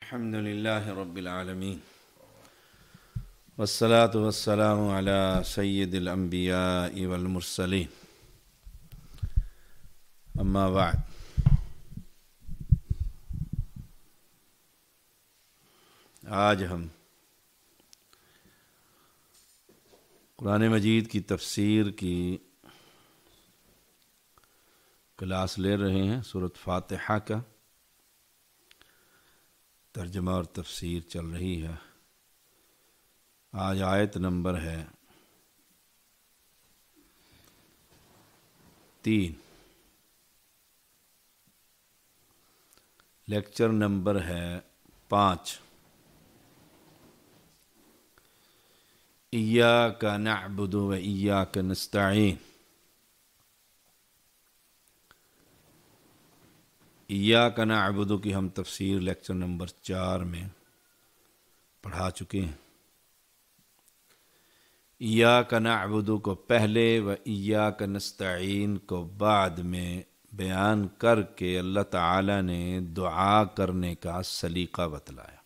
الحمدللہ رب العالمین والصلاة والسلام علی سید الانبیاء والمرسلین اما بعد۔ آج ہم قرآن مجید کی تفسیر کی کلاس لے رہے ہیں۔ سورۃ فاتحہ کا ترجمہ اور تفسیر چل رہی ہے۔ آج آیت نمبر ہے 3، لیکچر نمبر ہے 5۔ ایاک نعبد و ایاک نستعین۔ ایاک نعبد کی ہم تفسیر لیکچر نمبر 4 میں پڑھا چکے ہیں۔ ایاک نعبد کو پہلے و ایاک نستعین کو بعد میں بیان کر کے اللہ تعالی نے دعا کرنے کا سلیقہ بتلایا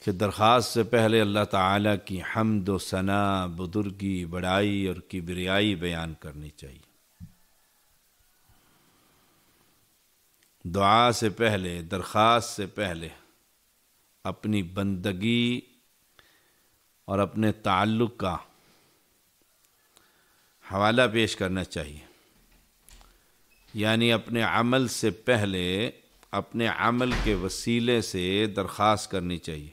کہ درخواست سے پہلے اللہ تعالی کی حمد و ثنا، بزرگی، بڑائی اور کبریائی بیان کرنی چاہیے۔ دعا سے پہلے، درخواست سے پہلے اپنی بندگی اور اپنے تعلق کا حوالہ پیش کرنا چاہیے، یعنی اپنے عمل سے پہلے اپنے عمل کے وسیلے سے درخواست کرنی چاہیے،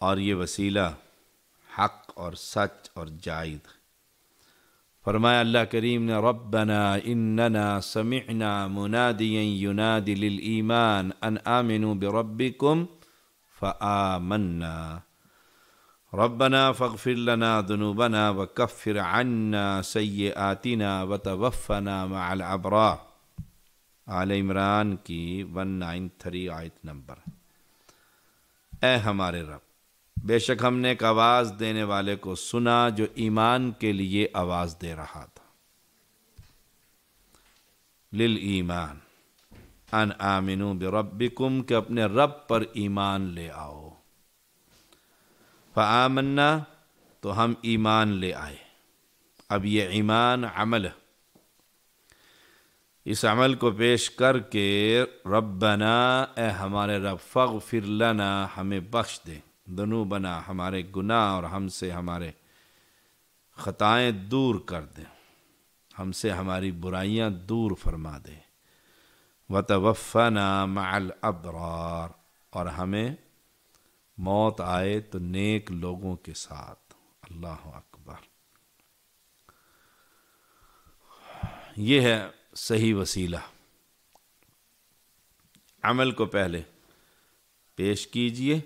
اور یہ وسیلہ حق اور سچ اور جائز ہے۔ فرمایا اللہ کریم نے، ربنا اننا سمعنا منادیا ینادی للایمان ان آمنوا بربکم فآمنا ربنا فاغفر لنا ذنوبنا وکفر عنا سیئاتنا وتوفنا مع الابرار۔ آل عمران کی 193 آیت نمبر۔ اے ہمارے رب، بے شک ہم نے ایک آواز دینے والے کو سنا جو ایمان کے لیے آواز دے رہا تھا۔ للایمان ان آمنوا بربکم، کہ اپنے رب پر ایمان لے آؤ۔ فآمنا، تو ہم ایمان لے آئے۔ اب یہ ایمان عمل ہے۔ اس عمل کو پیش کر کے ربنا، اے ہمارے رب، فاغفر لنا، ہمیں بخش دے، ذنوبنا، ہمارے گناہ اور ہم سے ہمارے خطائیں دور کر دے، ہم سے ہماری برائیاں دور فرما دے، وتوفنا مع الابرار، اور ہمیں موت آئے تو نیک لوگوں کے ساتھ۔ اللہ اکبر۔ یہ ہے صحیح وسیلہ۔ عمل کو پہلے پیش کیجئے،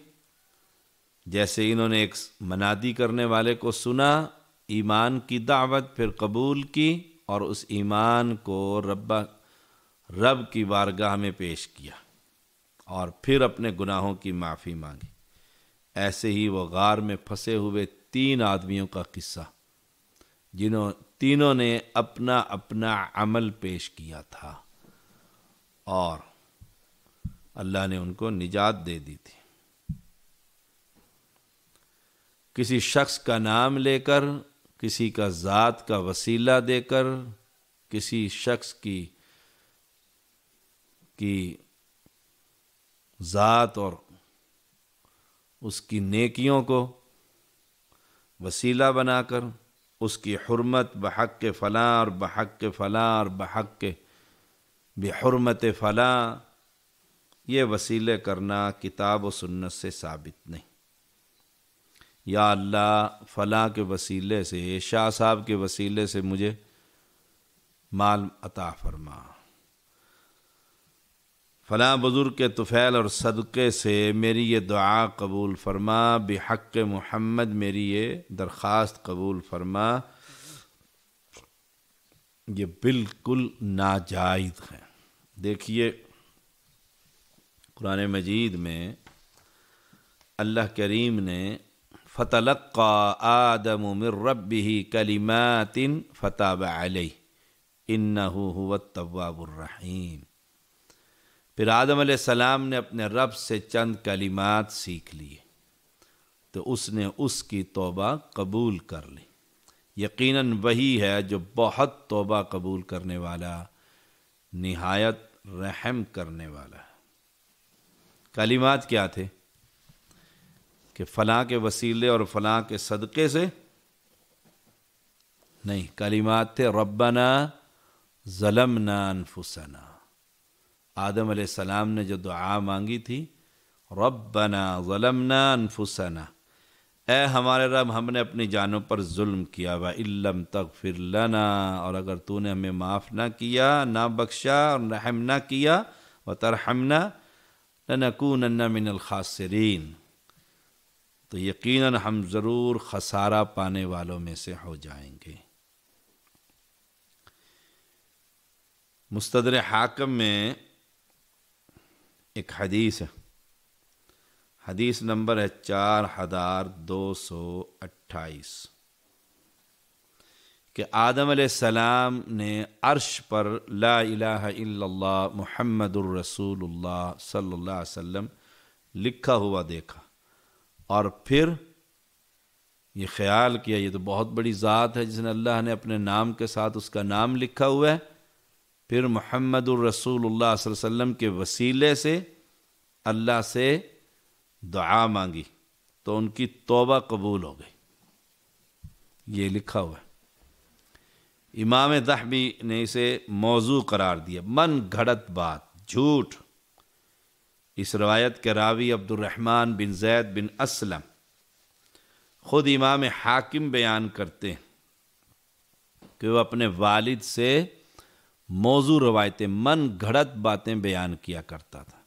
جیسے انہوں نے ایک منادی کرنے والے کو سنا، ایمان کی دعوت پھر قبول کی، اور اس ایمان کو رب کی بارگاہ میں پیش کیا، اور پھر اپنے گناہوں کی معافی مانگی۔ ایسے ہی وہ غار میں پھنسے ہوئے 3 آدمیوں کا قصہ، تینوں نے اپنا اپنا عمل پیش کیا تھا، اور اللہ نے ان کو نجات دے دی تھی۔ کسی شخص کا نام لے کر، کسی کا ذات کا وسیلہ دے کر، کسی شخص کی ذات اور اس کی نیکیوں کو وسیلہ بنا کر اس کی حرمت بحق فلاں اور بحق فلاں اور بحق بحرمت فلاں، یہ وسیلے کرنا کتاب و سنت سے ثابت نہیں۔ یا اللہ، فلاں کے وسیلے سے، شاہ صاحب کے وسیلے سے مجھے مال عطا فرما، فلاں بزرگ کے طفیل اور صدقے سے میری یہ دعا قبول فرما، بحق محمد میری یہ درخواست قبول فرما، یہ بالکل ناجائز ہے۔ دیکھیے قرآن مجید میں اللہ کریم نے فَتَلَقَّى آدَمُ مِن رَبِّهِ كَلِمَاتٍ فَتَابَ عَلَيْهِ إِنَّهُ هُوَ التَّوَّابُ الرَّحِيمُ۔ پھر آدم علیہ السلام نے اپنے رب سے چند کلمات سیکھ لیے تو اس نے اس کی توبہ قبول کر لی۔ یقیناً وہی ہے جو بہت توبہ قبول کرنے والا، نہایت رحم کرنے والا ہے۔ کلمات کیا تھے؟ کہ فلاں کے وسیلے اور فلاں کے صدقے سے نہیں، کلمات تھے ربنا ظلمنا انفسنا۔ آدم علیہ السلام نے جو دعا مانگی تھی، ربنا ظلمنا انفسنا، اے ہمارے رب ہم نے اپنی جانوں پر ظلم کیا، وَإِن لَّمْ تَغْفِرْ لَنَا، اور اگر تو نے ہمیں معاف نہ کیا، نہ بخشا اور رحم نہ کیا، وَتَرْحَمْنَا لَنَكُونَنَّ مِنَ الْخَاسِرِينَ، تو یقیناً ہم ضرور خسارہ پانے والوں میں سے ہو جائیں گے۔ مستدرک حاکم میں ایک حدیث ہے، حدیث نمبر ہے 4228، کہ آدم علیہ السلام نے عرش پر لا الہ الا اللہ محمد الرسول اللہ صلی اللہ علیہ وسلم لکھا ہوا دیکھا، اور پھر یہ خیال کیا یہ تو بہت بڑی ذات ہے جس نے اللہ نے اپنے نام کے ساتھ اس کا نام لکھا ہوا ہے، پھر محمد الرسول اللہ صلی اللہ علیہ وسلم کے وسیلے سے اللہ سے دعا مانگی تو ان کی توبہ قبول ہو گئی، یہ لکھا ہوا ہے۔ امام ذہبی نے اسے موضوع قرار دیا، من گھڑت بات، جھوٹ۔ اس روایت کے راوی عبد الرحمن بن زید بن اسلم، خود امام حاکم بیان کرتے ہیں کہ وہ اپنے والد سے موضوع روایتیں، من گھڑت باتیں بیان کیا کرتا تھا،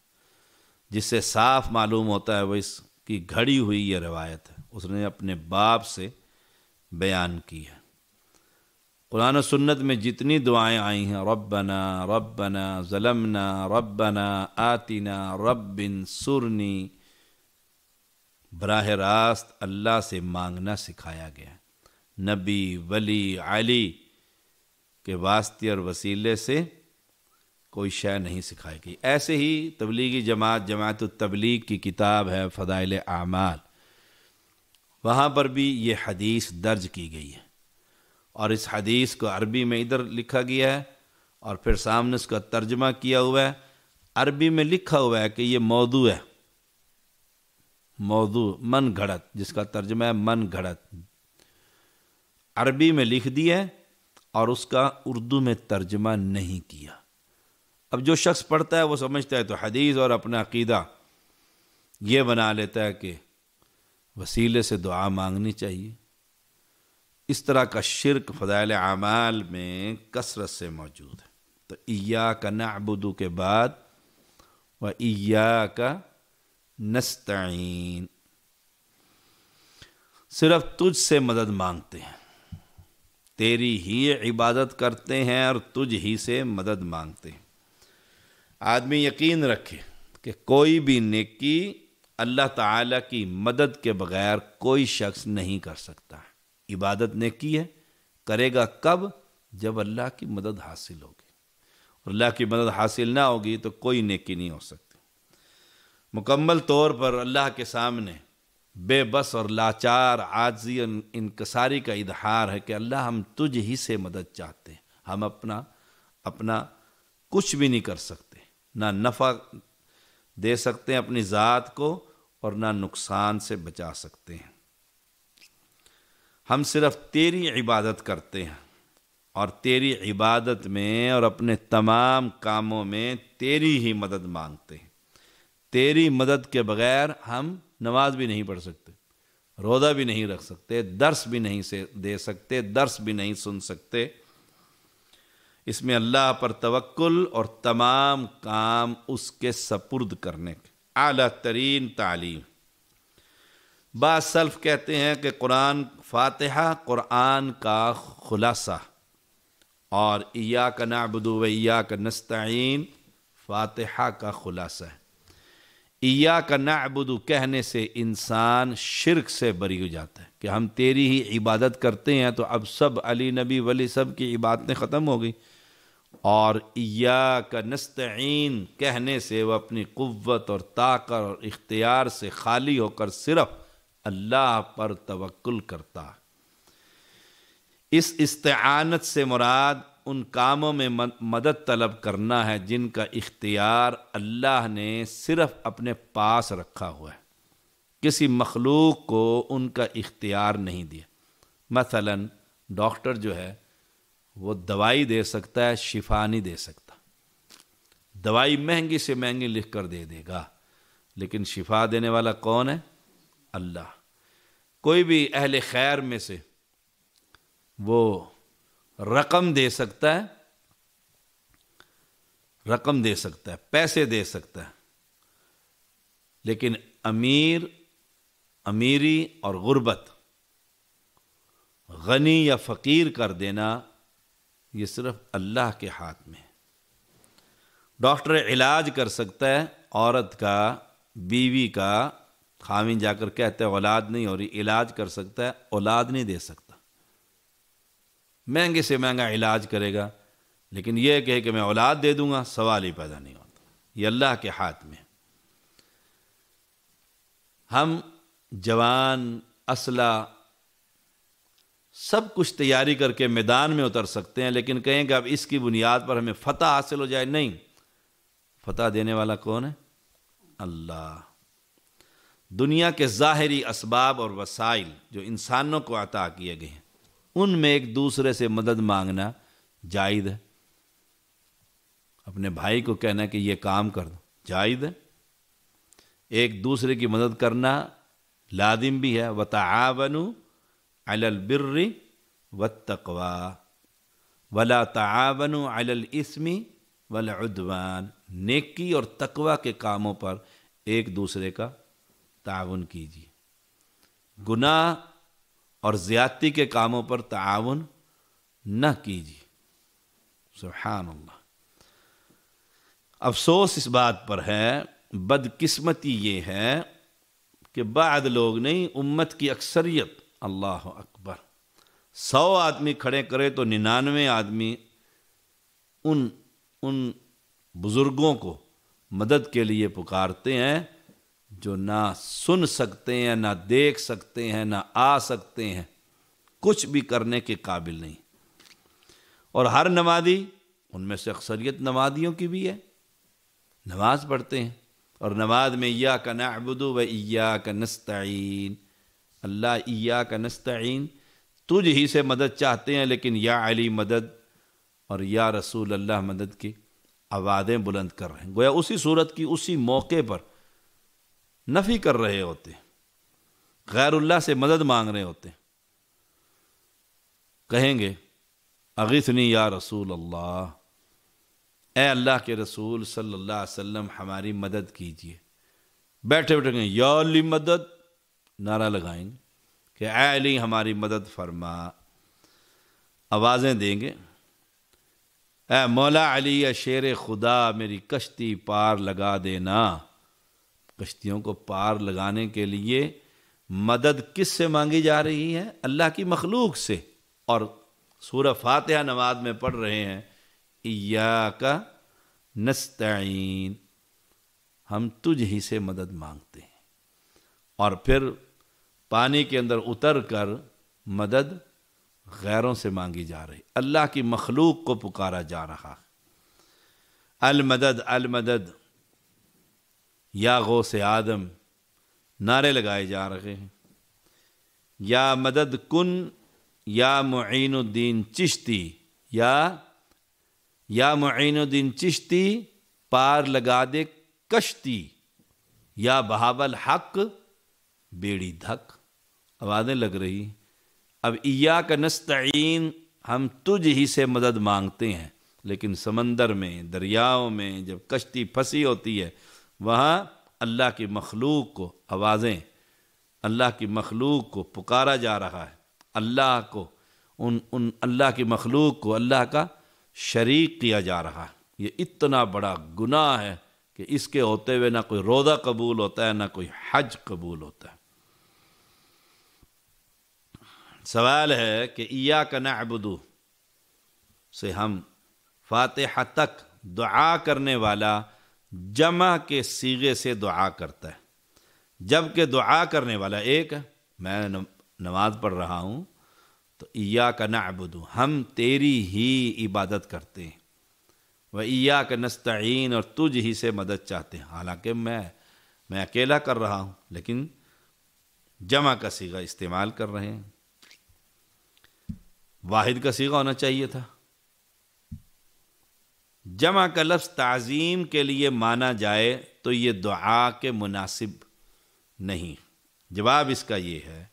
جس سے صاف معلوم ہوتا ہے وہ اس کی گھڑی ہوئی یہ روایت ہے، اس نے اپنے باپ سے بیان کی ہے۔ قرآن و سنت میں جتنی دعائیں آئی ہیں، ربنا ربنا ظلمنا ربنا آتنا رب انصرنی، براہ راست اللہ سے مانگنا سکھایا گیا ہے۔ نبی، ولی، علی کے واسطے اور وسیلے سے کوئی شے نہیں سکھائی گئی۔ ایسے ہی تبلیغی جماعت التبلیغ کی کتاب ہے فضائل اعمال، وہاں پر بھی یہ حدیث درج کی گئی ہے، اور اس حدیث کو عربی میں ادھر لکھا گیا ہے اور پھر سامنے اس کا ترجمہ کیا ہوا ہے۔ عربی میں لکھا ہوا ہے کہ یہ موضوع ہے، موضوع من گھڑت، جس کا ترجمہ ہے من گھڑت، عربی میں لکھ دیا ہے اور اس کا اردو میں ترجمہ نہیں کیا۔ اب جو شخص پڑھتا ہے وہ سمجھتا ہے تو حدیث اور اپنا عقیدہ یہ بنا لیتا ہے کہ وسیلے سے دعا مانگنی چاہیے۔ اس طرح کا شرک فضائل اعمال میں کثرت سے موجود ہے۔ تو ایاک نعبد کے بعد و ایاک نستعین، صرف تجھ سے مدد مانگتے ہیں، تیری ہی عبادت کرتے ہیں اور تجھ ہی سے مدد مانگتے ہیں۔ آدمی یقین رکھے کہ کوئی بھی نیکی اللہ تعالیٰ کی مدد کے بغیر کوئی شخص نہیں کر سکتا۔ عبادت نیکی ہے، کرے گا کب؟ جب اللہ کی مدد حاصل ہوگی، اور اللہ کی مدد حاصل نہ ہوگی تو کوئی نیکی نہیں ہو سکتی۔ مکمل طور پر اللہ کے سامنے بے بس اور لاچار، عاجزی اور انکساری کا اظہار ہے کہ اللہ ہم تجھ ہی سے مدد چاہتے ہیں، ہم اپنا کچھ بھی نہیں کر سکتے، نہ نفع دے سکتے ہیں اپنی ذات کو اور نہ نقصان سے بچا سکتے ہیں۔ ہم صرف تیری عبادت کرتے ہیں، اور تیری عبادت میں اور اپنے تمام کاموں میں تیری ہی مدد مانگتے ہیں۔ تیری مدد کے بغیر ہم نماز بھی نہیں پڑھ سکتے، روزہ بھی نہیں رکھ سکتے، درس بھی نہیں دے سکتے، درس بھی نہیں سن سکتے۔ اس میں اللہ پر توکل اور تمام کام اس کے سپرد کرنے کے اعلیٰ ترین تعلیم۔ بعض سلف کہتے ہیں کہ فاتحہ قرآن کا خلاصہ، اور ایاک نعبد و ایاک نستعین فاتحہ کا خلاصہ ہے۔ ایاک نعبد کہنے سے انسان شرک سے بری ہو جاتا ہے کہ ہم تیری ہی عبادت کرتے ہیں، تو اب سب علی نبی ولی سب کی عبادتیں ختم ہو گئی، اور ایاک نستعین کہنے سے وہ اپنی قوت اور طاقت اور اختیار سے خالی ہو کر صرف اللہ پر توکل کرتا ہے۔ اس استعانت سے مراد ان کاموں میں مدد طلب کرنا ہے جن کا اختیار اللہ نے صرف اپنے پاس رکھا ہوا ہے، کسی مخلوق کو ان کا اختیار نہیں دیا۔ مثلا ڈاکٹر جو ہے وہ دوائی دے سکتا ہے، شفا نہیں دے سکتا۔ دوائی مہنگی سے مہنگی لکھ کر دے دے گا، لیکن شفا دینے والا کون ہے؟ اللہ۔ کوئی بھی اہل خیر میں سے وہ رقم دے سکتا ہے، رقم دے سکتا ہے، پیسے دے سکتا ہے، لیکن امیری اور غربت، غنی یا فقیر کر دینا، یہ صرف اللہ کے ہاتھ میں ہے۔ ڈاکٹر علاج کر سکتا ہے عورت کا، بیوی کا، خاوند جا کر کہتے ہیں اولاد نہیں ہو رہی، علاج کر سکتا ہے، اولاد نہیں دے سکتا۔ مہنگے سے مہنگا علاج کرے گا، لیکن یہ کہے کہ میں اولاد دے دوں گا، سوال ہی پیدا نہیں ہوتا۔ یہ اللہ کے ہاتھ میں۔ ہم جوان، اسلحہ، سب کچھ تیاری کر کے میدان میں اتر سکتے ہیں، لیکن کہیں کہ اب اس کی بنیاد پر ہمیں فتح حاصل ہو جائے، نہیں۔ فتح دینے والا کون ہے؟ اللہ۔ دنیا کے ظاہری اسباب اور وسائل جو انسانوں کو عطا کیے گئے ہیں، ان میں ایک دوسرے سے مدد مانگنا جائز ہے۔ اپنے بھائی کو کہنا کہ یہ کام کر دو، جائز ہے۔ ایک دوسرے کی مدد کرنا لازم بھی ہے۔ وَتَعَاوَنُوا عَلَى الْبِرِّ وَالتَّقْوَى وَلَا تَعَاوَنُوا عَلَى الْإِثْمِ وَالْعُدْوَانِ۔ نیکی اور تقوی کے کاموں پر ایک دوسرے کا تعاون کیجیے، گناہ اور زیادتی کے کاموں پر تعاون نہ کیجیے۔ سبحان اللہ۔ افسوس اس بات پر ہے، بدقسمتی یہ ہے کہ بعض لوگ نہیں، امت کی اکثریت، اللہ اکبر، 100 آدمی کھڑے کرے تو 99 آدمی ان بزرگوں کو مدد کے لیے پکارتے ہیں جو نہ سن سکتے ہیں، نہ دیکھ سکتے ہیں، نہ آ سکتے ہیں، کچھ بھی کرنے کے قابل نہیں۔ اور ہر نمازی، ان میں سے اکثریت نمازیوں کی بھی ہے، نماز پڑھتے ہیں، اور نماز میں ایاک نعبد و ایاک نستعین، اللہ ایاک نستعین، تجھ ہی سے مدد چاہتے ہیں، لیکن یا علی مدد اور یا رسول اللہ مدد کی آوازیں بلند کر رہے ہیں، گویا اسی صورت کی اسی موقع پر نفی کر رہے ہوتے ہیں، غیر اللہ سے مدد مانگ رہے ہوتے ہیں۔ کہیں گے اغثنی یا رسول اللہ، اے اللہ کے رسول صلی اللہ علیہ وسلم ہماری مدد کیجیے۔ بیٹھے بیٹھے گئے یا علی مدد نعرہ لگائیں گے کہ اے علی ہماری مدد فرما، آوازیں دیں گے اے مولا علی یا شیر خدا میری کشتی پار لگا دینا۔ کشتیوں کو پار لگانے کے لیے مدد کس سے مانگی جا رہی ہے؟ اللہ کی مخلوق سے۔ اور سورہ فاتحہ نماز میں پڑھ رہے ہیں ایاک نستعین، ہم تجھ ہی سے مدد مانگتے ہیں۔ اور پھر پانی کے اندر اتر کر مدد غیروں سے مانگی جا رہی، اللہ کی مخلوق کو پکارا جا رہا۔ المدد المدد، یا غوث آدم، نعرے لگائے جا رہے ہیں۔ یا مدد کن یا معین الدین چشتی، یا معین الدین چشتی پار لگا دے کشتی، یا بہاول حق بیڑی دھک۔ آوازیں لگ رہی۔ اب ایاک نستعین، ہم تجھ ہی سے مدد مانگتے ہیں، لیکن سمندر میں، دریاؤں میں جب کشتی پھنسی ہوتی ہے، وہاں اللہ کی مخلوق کو آوازیں، اللہ کی مخلوق کو پکارا جا رہا ہے، اللہ کو ان اللہ کی مخلوق کو اللہ کا شریک کیا جا رہا ہے۔ یہ اتنا بڑا گناہ ہے کہ اس کے ہوتے ہوئے نہ کوئی روزہ قبول ہوتا ہے، نہ کوئی حج قبول ہوتا ہے۔ سوال ہے کہ ایاک نعبد سے ہم فاتحہ تک دعا کرنے والا جمع کے صیغے سے دعا کرتا ہے، جبکہ دعا کرنے والا ایک ہے۔ میں نماز پڑھ رہا ہوں تو ایاک نعبد، ہم تیری ہی عبادت کرتے ہیں، و ایاک نستعین، اور تجھ ہی سے مدد چاہتے ہیں، حالانکہ میں اکیلا کر رہا ہوں لیکن جمع کا صیغہ استعمال کر رہے ہیں۔ واحد کا صیغہ ہونا چاہیے تھا۔ جمع کا لفظ تعظیم کے لیے مانا جائے تو یہ دعا کے مناسب نہیں۔ جواب اس کا یہ ہے،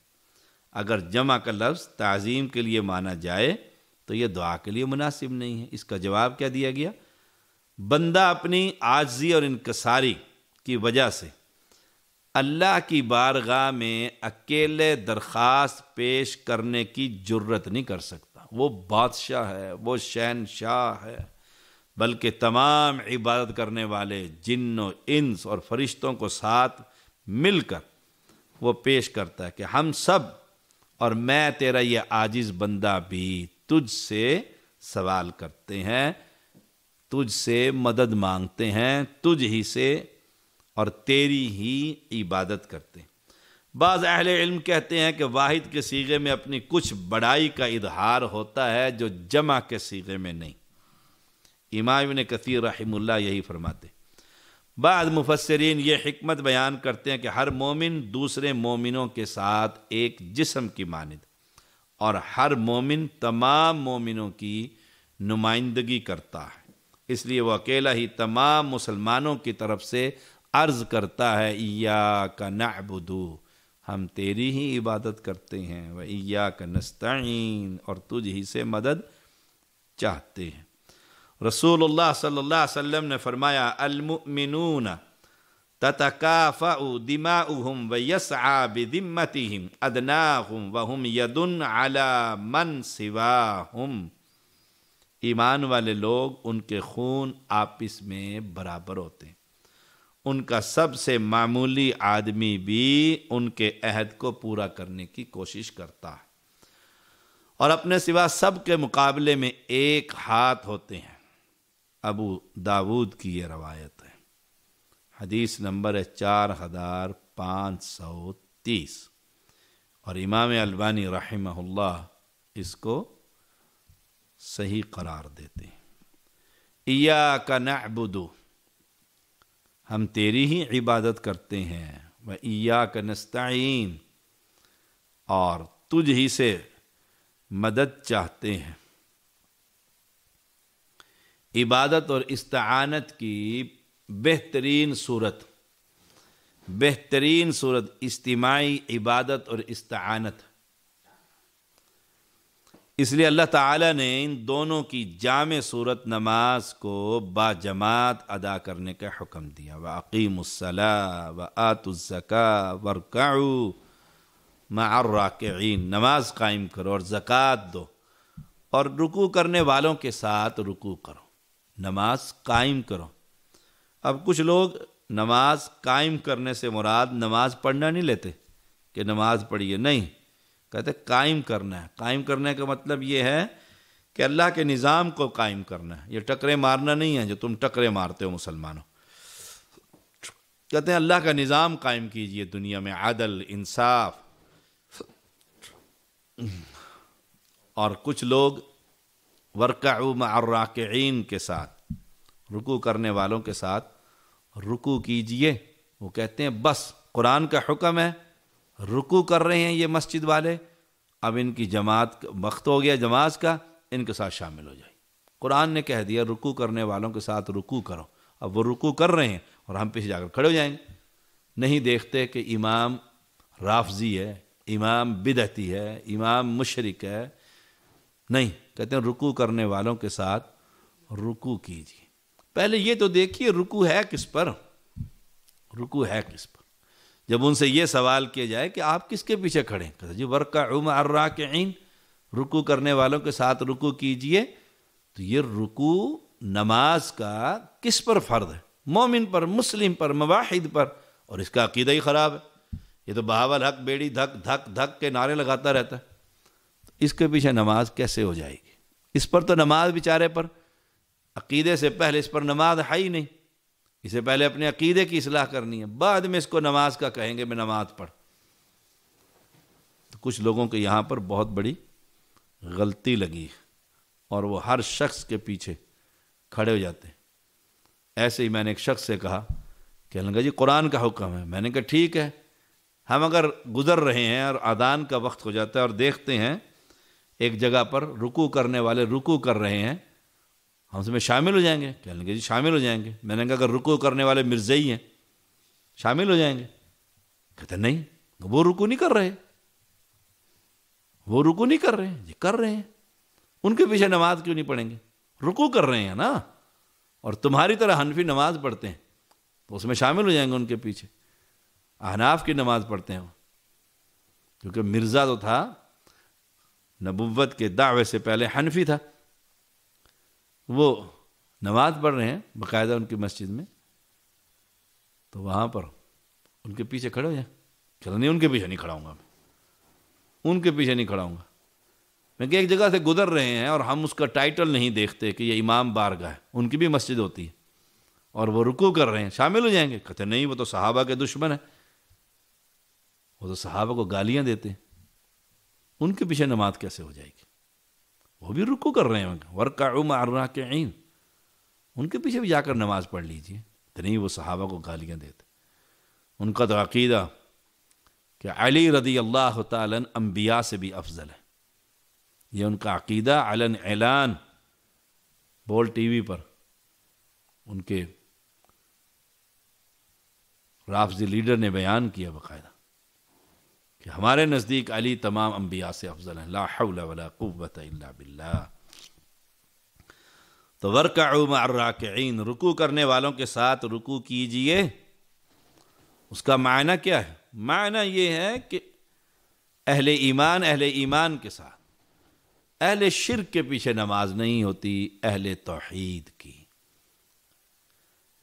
اگر جمع کا لفظ تعظیم کے لیے مانا جائے تو یہ دعا کے لیے مناسب نہیں ہے۔ اس کا جواب کیا دیا گیا؟ بندہ اپنی عاجزی اور انکساری کی وجہ سے اللہ کی بارگاہ میں اکیلے درخواست پیش کرنے کی جرت نہیں کر سکتا۔ وہ بادشاہ ہے، وہ شہنشاہ ہے، بلکہ تمام عبادت کرنے والے جن و انس اور فرشتوں کو ساتھ مل کر وہ پیش کرتا ہے کہ ہم سب اور میں تیرا یہ عاجز بندہ بھی تجھ سے سوال کرتے ہیں، تجھ سے مدد مانگتے ہیں، تجھ ہی سے اور تیری ہی عبادت کرتے ہیں۔ بعض اہل علم کہتے ہیں کہ واحد کے صیغے میں اپنی کچھ بڑائی کا اظہار ہوتا ہے جو جمع کے صیغے میں نہیں۔ امام ابن کثیر رحمہ اللہ یہی فرماتے ہیں۔ بعض مفسرین یہ حکمت بیان کرتے ہیں کہ ہر مومن دوسرے مومنوں کے ساتھ ایک جسم کی مانند، اور ہر مومن تمام مومنوں کی نمائندگی کرتا ہے، اس لیے وہ اکیلا ہی تمام مسلمانوں کی طرف سے عرض کرتا ہے ایاک نعبد، ہم تیری ہی عبادت کرتے ہیں، و ایاک نستعین، اور تجھ ہی سے مدد چاہتے ہیں۔ رسول اللہ صلی اللہ علیہ وسلم نے فرمایا المؤمنون تتکافأ دماؤہم ویسعى بذمتہم ادناہم وہم ید علی من سواہم، ایمان والے لوگ ان کے خون آپس میں برابر ہوتے ہیں، ان کا سب سے معمولی آدمی بھی ان کے عہد کو پورا کرنے کی کوشش کرتا ہے، اور اپنے سوا سب کے مقابلے میں ایک ہاتھ ہوتے ہیں۔ ابو داود کی یہ روایت ہے، حدیث نمبر ہے 4530، اور امام البانی رحمہ اللہ اس کو صحیح قرار دیتے ہیں۔ ایاک نعبد، ہم تیری ہی عبادت کرتے ہیں، و ایاک نستعین، اور تجھ ہی سے مدد چاہتے ہیں۔ عبادت اور استعانت کی بہترین صورت اجتماعی عبادت اور استعانت، اس لیے اللہ تعالیٰ نے ان دونوں کی جامع صورت نماز کو با جماعت ادا کرنے کا حکم دیا۔ وَأَقِيمُوا الصَّلَاةَ وَآتُوا الزَّكَاةَ وَارْكَعُوا مَعَ الرَّاكِعِينَ، نماز قائم کرو اور زکوٰۃ دو اور رکوع کرنے والوں کے ساتھ رکوع کرو، نماز قائم کرو۔ اب کچھ لوگ نماز قائم کرنے سے مراد نماز پڑھنا نہیں لیتے کہ نماز پڑھیے، نہیں، کہتے قائم کرنا ہے۔ قائم کرنے کا مطلب یہ ہے کہ اللہ کے نظام کو قائم کرنا ہے، یہ ٹکرے مارنا نہیں ہے جو تم ٹکرے مارتے ہو مسلمانوں۔ کہتے ہیں اللہ کا نظام قائم کیجئے دنیا میں، عدل، انصاف۔ اور کچھ لوگ وَارْكَعُوا مَعَ الرَّاكِعِينَ کے ساتھ، رکوع کرنے والوں کے ساتھ رکوع کیجئے، وہ کہتے ہیں بس قرآن کا حکم ہے، رکوع کر رہے ہیں یہ مسجد والے، اب ان کی جماعت وقت ہو گیا جماعت کا، ان کے ساتھ شامل ہو جائے۔ قرآن نے کہہ دیا رکوع کرنے والوں کے ساتھ رکوع کرو، اب وہ رکوع کر رہے ہیں اور ہم پیچھے جا کر کھڑے ہو جائیں گے۔ نہیں دیکھتے کہ امام رافضی ہے، امام بدعتی ہے، امام مشرک ہے، نہیں، کہتے ہیں رکوع کرنے والوں کے ساتھ رکوع کیجیے۔ پہلے یہ تو دیکھیے رکوع ہے کس پر، رکوع ہے کس پر۔ جب ان سے یہ سوال کیا جائے کہ آپ کس کے پیچھے کھڑے ہیں، کہتے ہیں جی وَارْكَعُوا مَعَ الرَّاكِعِينَ، رکوع کرنے والوں کے ساتھ رکوع کیجیے، تو یہ رکوع نماز کا کس پر فرض ہے؟ مومن پر، مسلم پر، موحد پر، اور اس کا عقیدہ ہی خراب ہے۔ یہ تو بہاول حق بیڑی دھک دھک دھک کے نعرے لگاتا رہتا ہے، اس کے پیچھے نماز کیسے ہو جائے گی؟ اس پر تو نماز بیچارے پر عقیدے سے پہلے اس پر نماز ہے ہی نہیں، اسے پہلے اپنے عقیدے کی اصلاح کرنی ہے، بعد میں اس کو نماز کا کہیں گے میں نماز پڑھ۔ تو کچھ لوگوں کو یہاں پر بہت بڑی غلطی لگی اور وہ ہر شخص کے پیچھے کھڑے ہو جاتے ہیں۔ ایسے ہی میں نے ایک شخص سے کہا کہ لگا جی قرآن کا حکم ہے، میں نے کہا ٹھیک ہے، ہم اگر گزر رہے ہیں اور اذان کا وقت ہو جاتا ہے اور دیکھتے ہیں ایک جگہ پر رکوع کرنے والے رکوع کر رہے ہیں، ہم اس میں شامل ہو جائیں گے؟ کہنے لگے جی شامل ہو جائیں گے۔ میں نے کہا اگر رکوع کرنے والے مرزئی ہیں شامل ہو جائیں گے؟ کہتے نہیں، وہ رکوع نہیں کر رہے، وہ رکوع نہیں کر رہے ہیں۔ جی کر رہے ہیں، ان کے پیچھے نماز کیوں نہیں پڑھیں گے؟ رکوع کر رہے ہیں نا، اور تمہاری طرح حنفی نماز پڑھتے ہیں تو اس میں شامل ہو جائیں گے ان کے پیچھے۔ احناف کی نماز پڑھتے ہیں وہ، کیونکہ مرزا تو تھا نبوت کے دعوے سے پہلے حنفی تھا، وہ نماز پڑھ رہے ہیں باقاعدہ ان کی مسجد میں، تو وہاں پر ان کے پیچھے کھڑے ہو جائیں۔ چلو نہیں، ان کے پیچھے نہیں کھڑا ہوں گا، میں ان کے پیچھے نہیں کھڑا ہوں گا۔ میں کہ ایک جگہ سے گزر رہے ہیں اور ہم اس کا ٹائٹل نہیں دیکھتے کہ یہ امام بارگاہ ہے، ان کی بھی مسجد ہوتی ہے، اور وہ رکوع کر رہے ہیں، شامل ہو جائیں گے؟ کہتے نہیں، وہ تو صحابہ کے دشمن ہیں، وہ تو صحابہ کو گالیاں دیتے ہیں، ان کے پیچھے نماز کیسے ہو جائے گی؟ وہ بھی رکوع کر رہے ہیں، وَارْكَعُوا مَعَ الرَّاكِعِينَ، ان کے پیچھے بھی جا کر نماز پڑھ لیجئے۔ تو نہیں، وہ صحابہ کو گالیاں دیتے۔ ان کا تو عقیدہ کہ علی رضی اللہ تعالیٰ انبیاء سے بھی افضل ہے، یہ ان کا عقیدہ علن اعلان بول ٹی وی پر ان کے رافضی لیڈر نے بیان کیا باقاعدہ کہ ہمارے نزدیک علی تمام انبیاء سے افضل ہیں، لا حول ولا قوت الا باللہ۔ تو وَارْكَعُوا مَعَ الرَّاكِعِينَ، رکوع کرنے والوں کے ساتھ رکوع کیجئے۔ اس کا معنی کیا ہے؟ معنی یہ ہے کہ اہل ایمان کے ساتھ، اہل شرک کے پیچھے نماز نہیں ہوتی، اہل توحید کی،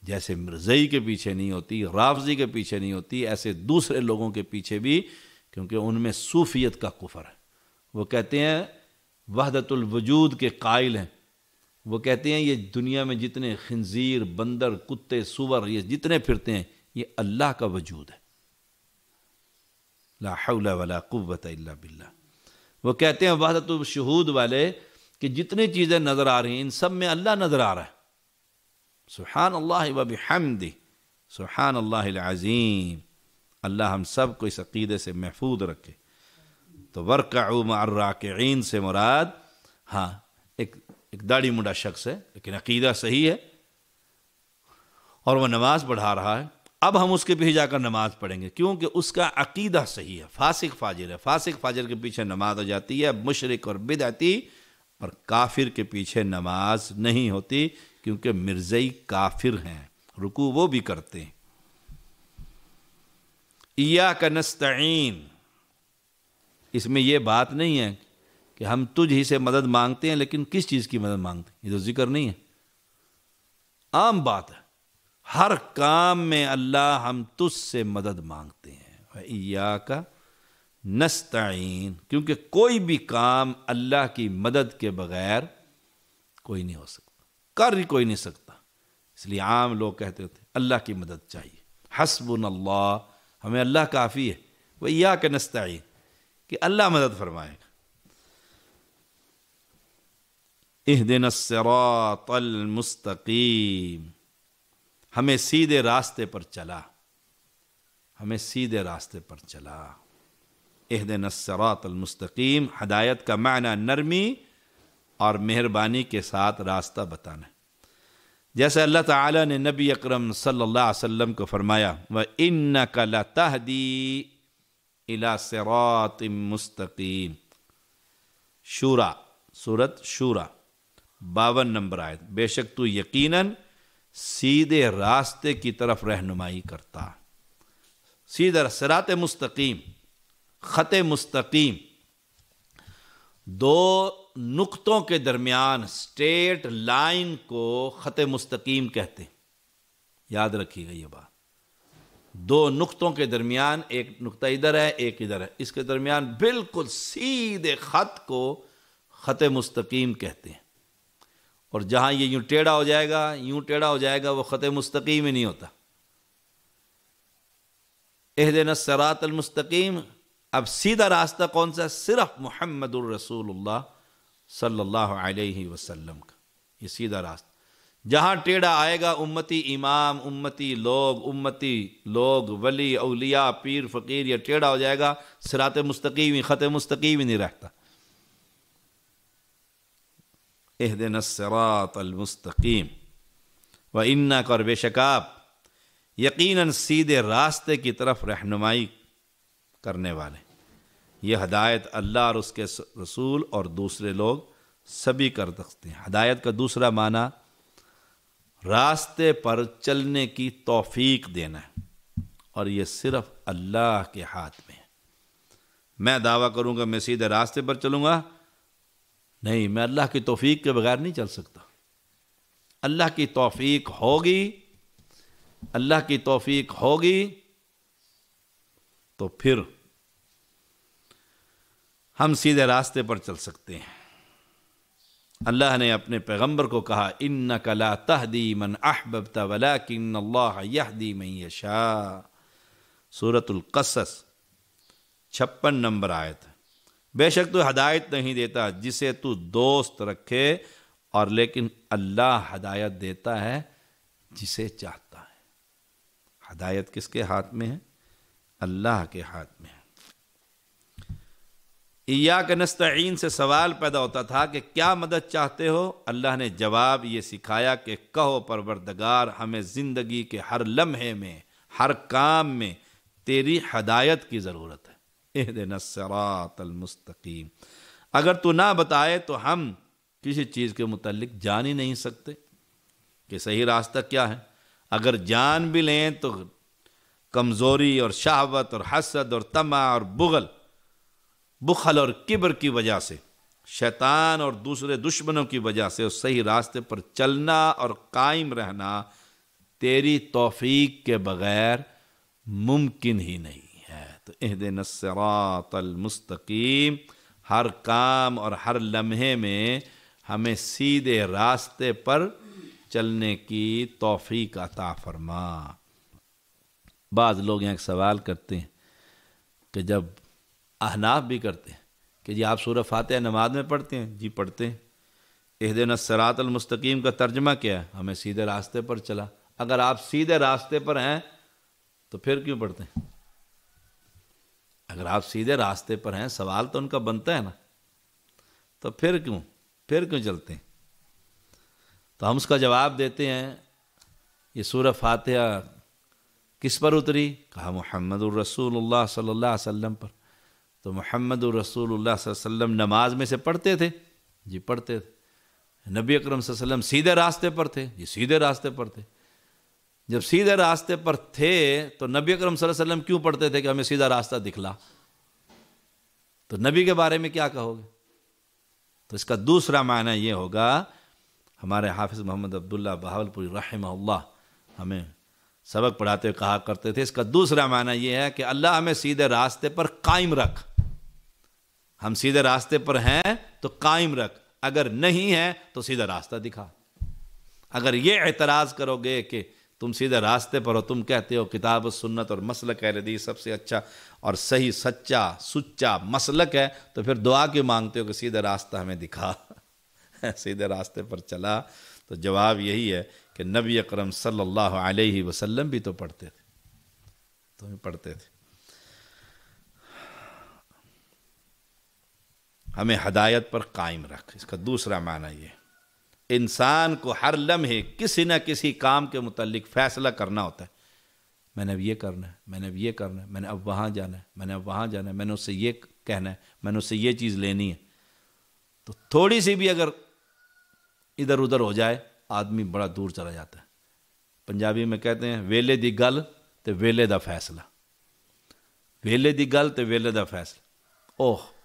جیسے مرزئی کے پیچھے نہیں ہوتی، رافضی کے پیچھے نہیں ہوتی، ایسے دوسرے لوگوں کے پیچھے بھی، کیونکہ ان میں صوفیت کا کفر ہے۔ وہ کہتے ہیں وحدت الوجود کے قائل ہیں، وہ کہتے ہیں یہ دنیا میں جتنے خنزیر، بندر، کتے، سور، یہ جتنے پھرتے ہیں یہ اللہ کا وجود ہے، لا حول ولا قوت الا باللہ۔ وہ کہتے ہیں وحدت الشہود والے کہ جتنی چیزیں نظر آ رہی ہیں ان سب میں اللہ نظر آ رہا ہے، سبحان اللہ و بحمدہ، سبحان اللہ العظیم۔ اللہ ہم سب کو اس عقیدے سے محفوظ رکھے۔ تو وَارْكَعُوا مَعَ الرَّاكِعِينَ سے مراد ہاں ایک داڑھی منڈا شخص ہے لیکن عقیدہ صحیح ہے اور وہ نماز پڑھا رہا ہے، اب ہم اس کے پیچھے جا کر نماز پڑھیں گے کیونکہ اس کا عقیدہ صحیح ہے۔ فاسق فاجر ہے، فاسق فاجر کے پیچھے نماز ہو جاتی ہے، مشرک اور بدعتی اور کافر کے پیچھے نماز نہیں ہوتی، کیونکہ مرزئی کافر ہیں، رکوع وہ بھی کرتے ہیں۔ ایاک نستعین، اس میں یہ بات نہیں ہے کہ ہم تجھ ہی سے مدد مانگتے ہیں، لیکن کس چیز کی مدد مانگتے ہیں یہ تو ذکر نہیں ہے، عام بات ہے، ہر کام میں اللہ ہم تجھ سے مدد مانگتے ہیں۔ ایاک نستعین، کیونکہ کوئی بھی کام اللہ کی مدد کے بغیر کوئی نہیں ہو سکتا، کر ہی کوئی نہیں سکتا، اس لیے عام لوگ کہتے ہوتے اللہ کی مدد چاہیے، حسبنا اللہ، ہمیں اللہ کافی ہے، وَإِيَّاكَ نَسْتَعِينُ، کہ اللہ مدد فرمائے گا۔ اهدنا الصراط المستقیم، ہمیں سیدھے راستے پر چلا، ہمیں سیدھے راستے پر چلا۔ اهدنا الصراط المستقیم، ہدایت کا معنی نرمی اور مہربانی کے ساتھ راستہ بتانا، جیسے اللہ تعالیٰ نے نبی اکرم صلی اللہ علیہ وسلم کو فرمایا وَإِنَّكَ لَتَهْدِي إِلَى صِرَاطٍ مُسْتَقِيمٍ، شورا، سورۃ شورا 52 نمبر آیت، بے شک تو یقیناً سیدھے راستے کی طرف رہنمائی کرتا، سیدھا صراط مستقیم، خط مستقیم، دو نقطوں کے درمیان اسٹریٹ لائن کو خط مستقیم کہتے ہیں، یاد رکھیے گا یہ بات، دو نقطوں کے درمیان ایک نقطہ ادھر ہے ایک ادھر ہے، اس کے درمیان بالکل سیدھے خط کو خط مستقیم کہتے ہیں، اور جہاں یہ یوں ٹیڑھا ہو جائے گا، یوں ٹیڑھا ہو جائے گا، وہ خط مستقیم ہی نہیں ہوتا۔ اہدنا الصراط المستقیم، اب سیدھا راستہ کون سا؟ صرف محمد الرسول اللہ صلی اللہ علیہ وسلم کا، یہ سیدھا راستہ۔ جہاں ٹیڑھا آئے گا، امتی امام، امتی لوگ، ولی، اولیاء، پیر، فقیر، یہ ٹیڑھا ہو جائے گا، صراط مستقیم ہی، خط مستقیم ہی نہیں رہتا۔ اہدنا الصراط المستقیم وَإِنَّكَ، اور بے شک آپ یقیناً سیدھے راستے کی طرف رہنمائی کرنے والے۔ یہ ہدایت اللہ اور اس کے رسول اور دوسرے لوگ سبھی کر سکتے ہیں۔ ہدایت کا دوسرا معنی راستے پر چلنے کی توفیق دینا ہے، اور یہ صرف اللہ کے ہاتھ میں ہے۔ میں دعویٰ کروں گا میں سیدھے راستے پر چلوں گا، نہیں، میں اللہ کی توفیق کے بغیر نہیں چل سکتا۔ اللہ کی توفیق ہوگی، اللہ کی توفیق ہوگی تو پھر ہم سیدھے راستے پر چل سکتے ہیں۔ اللہ نے اپنے پیغمبر کو کہا اِنَّكَ لَا تَهْدِي مَنْ أَحْبَبْتَ وَلَكِنَّ اللَّهَ يَهْدِي مَنْ يَشَاءُ، سورۃ القصص 56 نمبر آیت۔ بے شک تو ہدایت نہیں دیتا جسے تو دوست رکھے، اور لیکن اللہ ہدایت دیتا ہے جسے چاہتا ہے۔ ہدایت کس کے ہاتھ میں ہے؟ اللہ کے ہاتھ میں ہے۔ ایاک نستعین سے سوال پیدا ہوتا تھا کہ کیا مدد چاہتے ہو؟ اللہ نے جواب یہ سکھایا کہ کہو پروردگار، ہمیں زندگی کے ہر لمحے میں، ہر کام میں تیری ہدایت کی ضرورت ہے۔ اہدنا الصراط المستقیم، اگر تو نہ بتائے تو ہم کسی چیز کے متعلق جان ہی نہیں سکتے کہ صحیح راستہ کیا ہے۔ اگر جان بھی لیں تو کمزوری اور شہوت اور حسد اور طمع اور بخل اور کبر کی وجہ سے، شیطان اور دوسرے دشمنوں کی وجہ سے اس صحیح راستے پر چلنا اور قائم رہنا تیری توفیق کے بغیر ممکن ہی نہیں ہے۔ تو اہدنا الصراط المستقیم، ہر کام اور ہر لمحے میں ہمیں سیدھے راستے پر چلنے کی توفیق عطا فرما۔ بعض لوگ یہاں ایک سوال کرتے ہیں کہ جب احناف بھی کرتے ہیں کہ جی آپ سورہ فاتحہ نماز میں پڑھتے ہیں؟ جی پڑھتے ہیں۔ اہدنا الصراط المستقیم کا ترجمہ کیا ہے؟ ہمیں سیدھے راستے پر چلا۔ اگر آپ سیدھے راستے پر ہیں تو پھر کیوں پڑھتے ہیں؟ اگر آپ سیدھے راستے پر ہیں، سوال تو ان کا بنتا ہے نا، تو پھر کیوں چلتے ہیں؟ تو ہم اس کا جواب دیتے ہیں، یہ سورہ فاتحہ کس پر اتری؟ کہا محمد الرسول اللہ صلی اللہ علیہ وسلم پر۔ تو محمد الرسول اللہ صلی اللہ علیہ وسلم نماز میں سے پڑھتے تھے؟ جی پڑھتے تھے۔ نبی اکرم صلی اللہ علیہ وسلم سیدھے راستے پر تھے؟ جی سیدھے راستے پر تھے۔ جب سیدھے راستے پر تھے تو نبی اکرم صلی اللہ علیہ وسلم کیوں پڑھتے تھے کہ ہمیں سیدھا راستہ دکھلا؟ تو نبی کے بارے میں کیا کہو گے؟ تو اس کا دوسرا معنی یہ ہوگا، ہمارے حافظ محمد عبداللہ بہاولپوری رحمہ اللہ ہمیں سبق پڑھاتے ہوئے کہا کرتے تھے، اس کا دوسرا معنی یہ ہے کہ اللہ ہمیں سیدھے راستے پر قائم رکھ۔ ہم سیدھے راستے پر ہیں تو قائم رکھ، اگر نہیں ہیں تو سیدھا راستہ دکھا۔ اگر یہ اعتراض کرو گے کہ تم سیدھے راستے پر ہو، تم کہتے ہو کتاب و سنت اور مسلک اہل حدیث سب سے اچھا اور صحیح سچا مسلک ہے، تو پھر دعا کیوں مانگتے ہو کہ سیدھا راستہ ہمیں دکھا؟ سیدھے راستے پر چلا۔ تو جواب یہی ہے کہ نبی اکرم صلی اللہ علیہ وسلم بھی تو پڑھتے تھے، تمہیں پڑھتے تھے۔ ہمیں ہدایت پر قائم رکھ، اس کا دوسرا معنی یہ ہے۔ انسان کو ہر لمحے کسی نہ کسی کام کے متعلق فیصلہ کرنا ہوتا ہے، میں نے اب یہ کرنا ہے، میں نے اب یہ کرنا ہے، میں نے اب وہاں جانا ہے، میں نے اب وہاں جانا ہے، میں نے اس سے یہ کہنا ہے، میں نے اس سے یہ چیز لینی ہے۔ تو تھوڑی سی بھی اگر ادھر ادھر ہو جائے آدمی بڑا دور چلا جاتا ہے۔ پنجابی میں کہتے ہیں ویلے دی گل تے ویلے دا فیصلہ، ویلے دی گل تے ویلے دا فیصلہ۔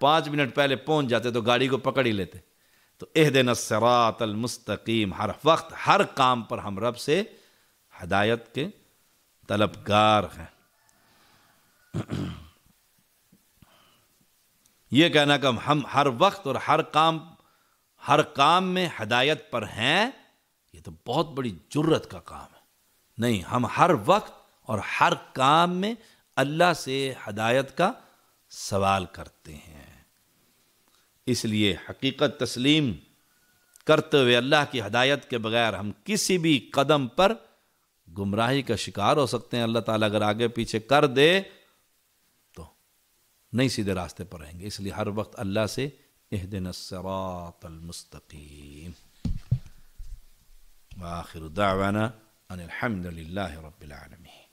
5 منٹ پہلے پہنچ جاتے تو گاڑی کو پکڑ ہی لیتے۔ تو اہدنا الصراط المستقیم، ہر وقت ہر کام پر ہم رب سے ہدایت کے طلبگار ہیں۔ یہ کہنا کہ ہم ہر وقت اور ہر کام ہر کام میں ہدایت پر ہیں، یہ تو بہت بڑی جرت کا کام ہے۔ نہیں، ہم ہر وقت اور ہر کام میں اللہ سے ہدایت کا سوال کرتے ہیں۔ اس لیے حقیقت تسلیم کرتے ہوئے اللہ کی ہدایت کے بغیر ہم کسی بھی قدم پر گمراہی کا شکار ہو سکتے ہیں۔ اللہ تعالیٰ اگر آگے پیچھے کر دے تو نہیں سیدھے راستے پر رہیں گے۔ اس لیے ہر وقت اللہ سے اہدنا الصراط المستقیم۔ وآخر دعوانا ان الحمد للہ رب العالمین۔